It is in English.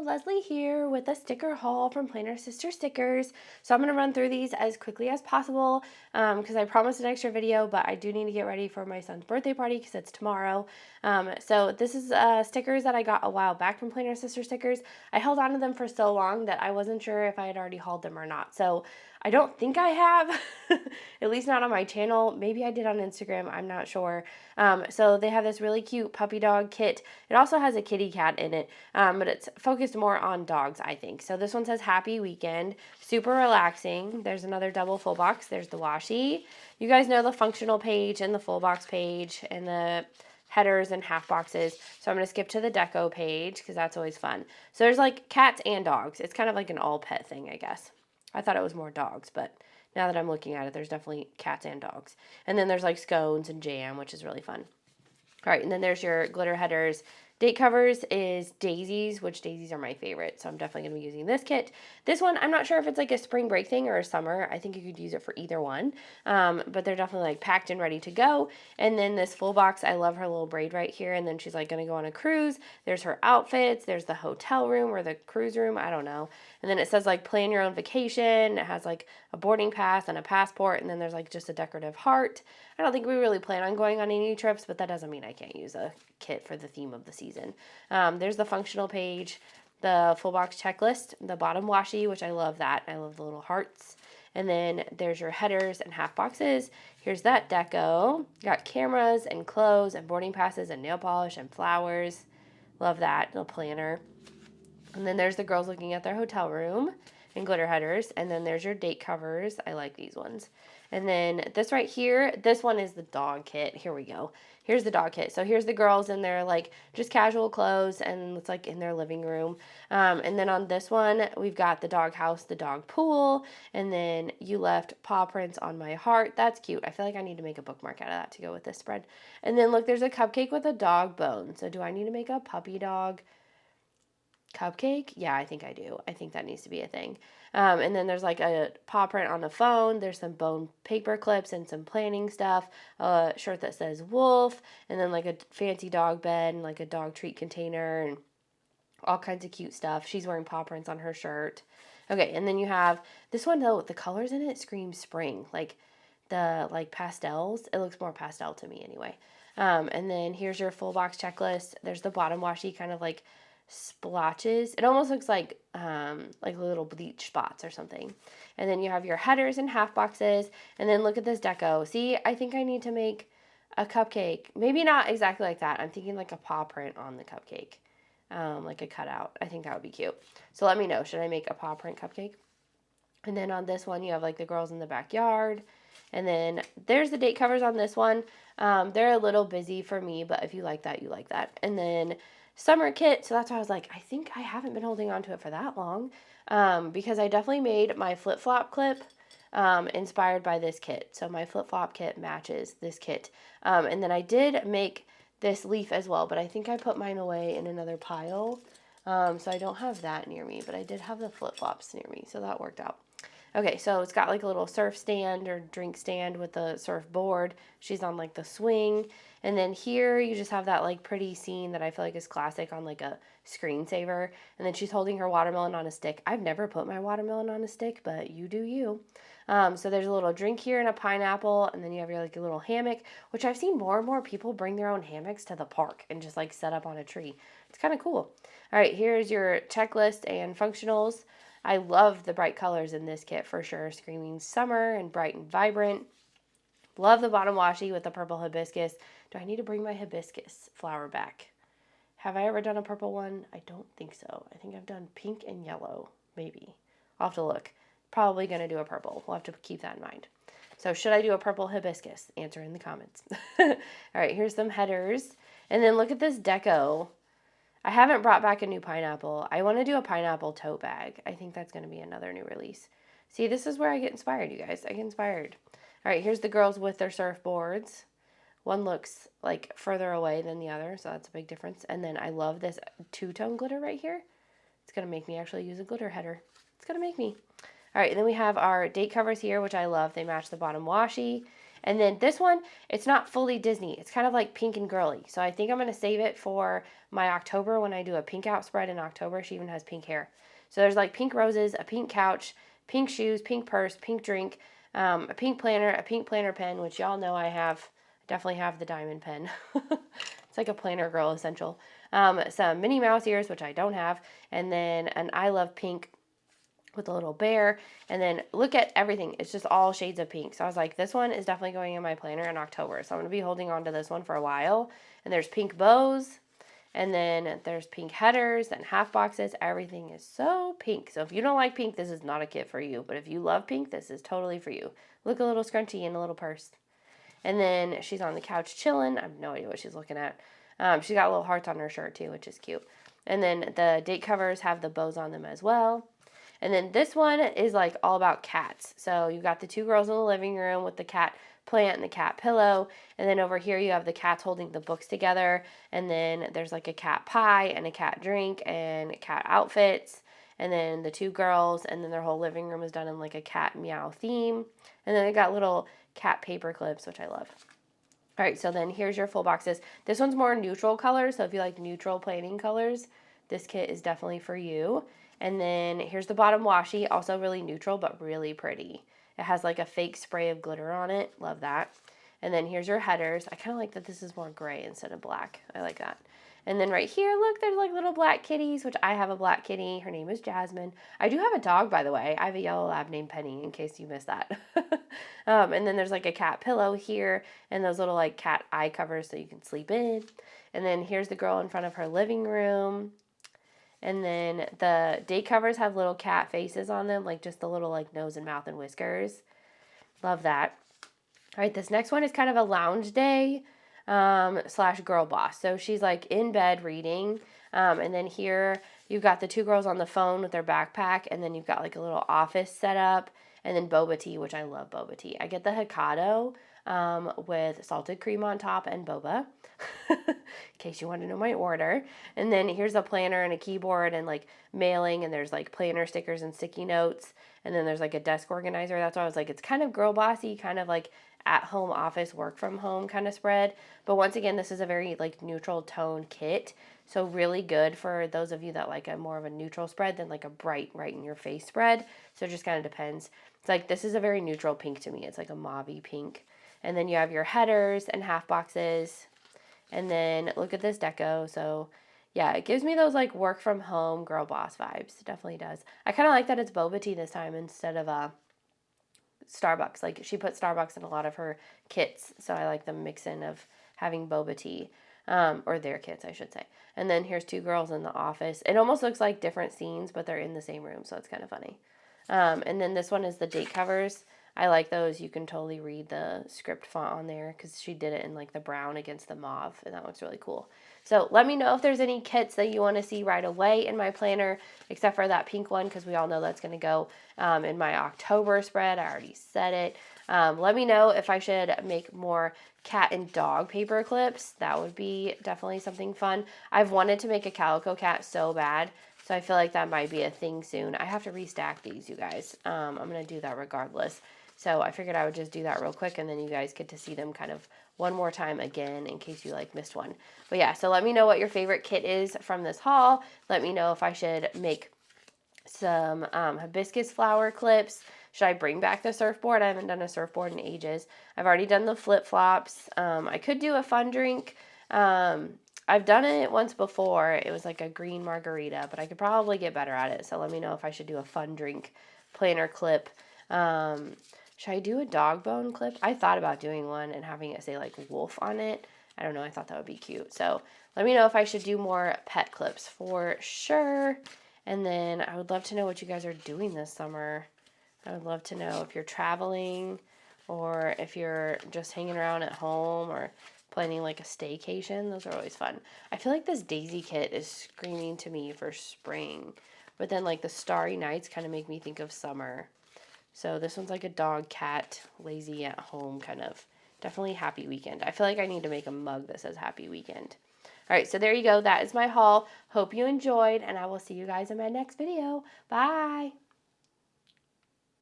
Leslie here with a sticker haul from Planner Sister Stickers. So I'm going to run through these as quickly as possible because I promised an extra video, but I do need to get ready for my son's birthday party because it's tomorrow. So this is stickers that I got a while back from Planner Sister Stickers. I held on to them for so long that I wasn't sure if I had already hauled them or not. So I don't think I have, at least not on my channel. Maybe I did on Instagram, I'm not sure. So they have this really cute puppy dog kit. It also has a kitty cat in it, but it's focused more on dogs, I think. So this one says Happy Weekend, super relaxing. There's another double full box. There's the washi. You guys know the functional page and the full box page and the headers and half boxes. So I'm going to skip to the deco page because that's always fun. So there's like cats and dogs. It's kind of like an all pet thing, I guess. I thought it was more dogs, but now that I'm looking at it, there's definitely cats and dogs. And then there's like scones and jam, which is really fun. All right, and then there's your glitter headers. Date covers is daisies, which daisies are my favorite, so I'm definitely going to be using this kit. This one, I'm not sure if it's like a spring break thing or a summer. I think you could use it for either one, but they're definitely like packed and ready to go. And then this full box, I love her little braid right here, and then she's like going to go on a cruise. There's her outfits. There's the hotel room or the cruise room, I don't know. And then it says like plan your own vacation. It has like a boarding pass and a passport, and then there's like just a decorative heart. I don't think we really plan on going on any trips, but that doesn't mean I can't use a kit for the theme of the season. There's the functional page, the full box checklist, the bottom washi, which I love that. I love the little hearts. And then there's your headers and half boxes. Here's that deco. Got cameras and clothes and boarding passes and nail polish and flowers. Love that. The planner. And then there's the girls looking at their hotel room and glitter headers. And then there's your date covers. I like these ones. And then this right here, this one is the dog kit. Here we go. Here's the dog kit. So here's the girls in their like just casual clothes, and it's like in their living room. And then on this one, we've got the dog house, the dog pool, and then you left paw prints on my heart. That's cute. I feel like I need to make a bookmark out of that to go with this spread. And then look, there's a cupcake with a dog bone. So do I need to make a puppy dog cupcake? Yeah, I think I do. I think that needs to be a thing. And then there's like a paw print on the phone. There's some bone paper clips and some planning stuff. A shirt that says wolf, and then like a fancy dog bed and like a dog treat container and all kinds of cute stuff. She's wearing paw prints on her shirt. Okay, and then you have this one though. The colors in it scream spring. Like the like pastels. It looks more pastel to me anyway. And then here's your full box checklist. There's the bottom washi, kind of like splotches. It almost looks like little bleach spots or something. And then you have your headers and half boxes. And then look at this deco. See, I think I need to make a cupcake. Maybe not exactly like that. I'm thinking like a paw print on the cupcake, like a cutout. I think that would be cute. So let me know. Should I make a paw print cupcake? And then on this one, you have like the girls in the backyard. And then there's the date covers on this one. They're a little busy for me, but if you like that, you like that. And then summer kit. So that's why I was like, I think I haven't been holding on to it for that long, because I definitely made my flip-flop clip inspired by this kit. So my flip-flop kit matches this kit. And then I did make this leaf as well, but I think I put mine away in another pile. So I don't have that near me, but I did have the flip-flops near me, so that worked out. Okay, so it's got like a little surf stand or drink stand with the surfboard. She's on like the swing. And then here you just have that like pretty scene that I feel like is classic on like a screensaver. And then she's holding her watermelon on a stick. I've never put my watermelon on a stick, but you do you. So there's a little drink here and a pineapple. And then you have your like a little hammock, which I've seen more and more people bring their own hammocks to the park and just like set up on a tree. It's kind of cool. All right, here's your checklist and functionals. I love the bright colors in this kit for sure. Screaming summer and bright and vibrant. Love the bottom washi with the purple hibiscus. Do I need to bring my hibiscus flower back? Have I ever done a purple one? I don't think so. I think I've done pink and yellow, maybe. I'll have to look. Probably going to do a purple. We'll have to keep that in mind. So should I do a purple hibiscus? Answer in the comments. All right, here's some headers. And then look at this deco. I haven't brought back a new pineapple. I want to do a pineapple tote bag. I think that's going to be another new release. See, this is where I get inspired, you guys. I get inspired. All right, here's the girls with their surfboards. One looks like further away than the other, so that's a big difference. And then I love this two-tone glitter right here. It's going to make me actually use a glitter header. It's going to make me. All right, and then we have our date covers here, which I love. They match the bottom washi. And then this one, it's not fully Disney. It's kind of like pink and girly. So I think I'm going to save it for my October when I do a pink out spread in October. She even has pink hair. So there's like pink roses, a pink couch, pink shoes, pink purse, pink drink, a pink planner pen, which y'all know I have. Definitely have the diamond pen. It's like a planner girl essential. Some Minnie Mouse ears, which I don't have. And then an I Love Pink with a little bear. And then look at everything. It's just all shades of pink. So I was like, this one is definitely going in my planner in October. So I'm going to be holding on to this one for a while. And there's pink bows. And then there's pink headers and half boxes. Everything is so pink. So if you don't like pink, this is not a kit for you. But if you love pink, this is totally for you. Look, a little scrunchie and a little purse. And then she's on the couch chilling. I have no idea what she's looking at. She's got little hearts on her shirt too, which is cute. And then the date covers have the bows on them as well. And then this one is like all about cats. So you've got the two girls in the living room with the cat plant and the cat pillow. And then over here you have the cats holding the books together. And then there's like a cat pie and a cat drink and cat outfits. And then the two girls, and then their whole living room is done in like a cat meow theme. And then they got little cat paper clips, which I love. All right, so then here's your full boxes. This one's more neutral colors, so if you like neutral planning colors, this kit is definitely for you. And then here's the bottom washi, also really neutral, but really pretty. It has like a fake spray of glitter on it. Love that. And then here's your headers. I kind of like that this is more gray instead of black. I like that. And then right here, look, there's like little black kitties, which I have a black kitty. Her name is Jasmine. I do have a dog, by the way. I have a yellow lab named Penny, in case you missed that. And then there's like a cat pillow here and those little like cat eye covers so you can sleep in. And then here's the girl in front of her living room. And then the date covers have little cat faces on them, like just the little like nose and mouth and whiskers. Love that. All right, this next one is kind of a lounge day slash girl boss. So she's like in bed reading. And then here you've got the two girls on the phone with their backpack. And then you've got like a little office set up. And then boba tea, which I love boba tea. I get the Hokkaido with salted cream on top and boba. In case you want to know my order. And then here's a planner and a keyboard and like mailing. And there's like planner stickers and sticky notes. And then there's like a desk organizer. That's why I was like, it's kind of girl bossy, kind of like at-home office work from home kind of spread. But once again, this is a very like neutral tone kit. So really good for those of you that like a more of a neutral spread than like a bright right in your face spread. So it just kind of depends. It's like this is a very neutral pink to me. It's like a mauvey pink. And then you have your headers and half boxes. And then look at this deco. So yeah, it gives me those like work from home girl boss vibes. It definitely does. I kind of like that it's boba tea this time instead of Starbucks. Like she put Starbucks in a lot of her kits, so I like the mix in of having boba tea, or their kits, I should say. And then here's two girls in the office. It almost looks like different scenes, but they're in the same room, so it's kind of funny. And then this one is the date covers. I like those. You can totally read the script font on there because she did it in like the brown against the mauve, and that looks really cool. So let me know if there's any kits that you want to see right away in my planner, except for that pink one because we all know that's going to go in my October spread. I already said it. Let me know if I should make more cat and dog paper clips. That would be definitely something fun. I've wanted to make a calico cat so bad, so I feel like that might be a thing soon. I have to restack these, you guys. I'm going to do that regardless. So I figured I would just do that real quick, and then you guys get to see them kind of one more time again in case you like missed one. But yeah, so let me know what your favorite kit is from this haul. Let me know if I should make some hibiscus flower clips. Should I bring back the surfboard? I haven't done a surfboard in ages. I've already done the flip-flops. I could do a fun drink. I've done it once before. It was like a green margarita, but I could probably get better at it. So let me know if I should do a fun drink planner clip. Should I do a dog bone clip? I thought about doing one and having it say like wolf on it. I don't know. I thought that would be cute. So let me know if I should do more pet clips for sure. And then I would love to know what you guys are doing this summer. I would love to know if you're traveling or if you're just hanging around at home or planning like a staycation. Those are always fun. I feel like this daisy kit is screaming to me for spring. But then like the starry nights kind of make me think of summer. So this one's like a dog, cat, lazy at home kind of. Definitely happy weekend. I feel like I need to make a mug that says happy weekend. All right, so there you go. That is my haul. Hope you enjoyed, and I will see you guys in my next video. Bye.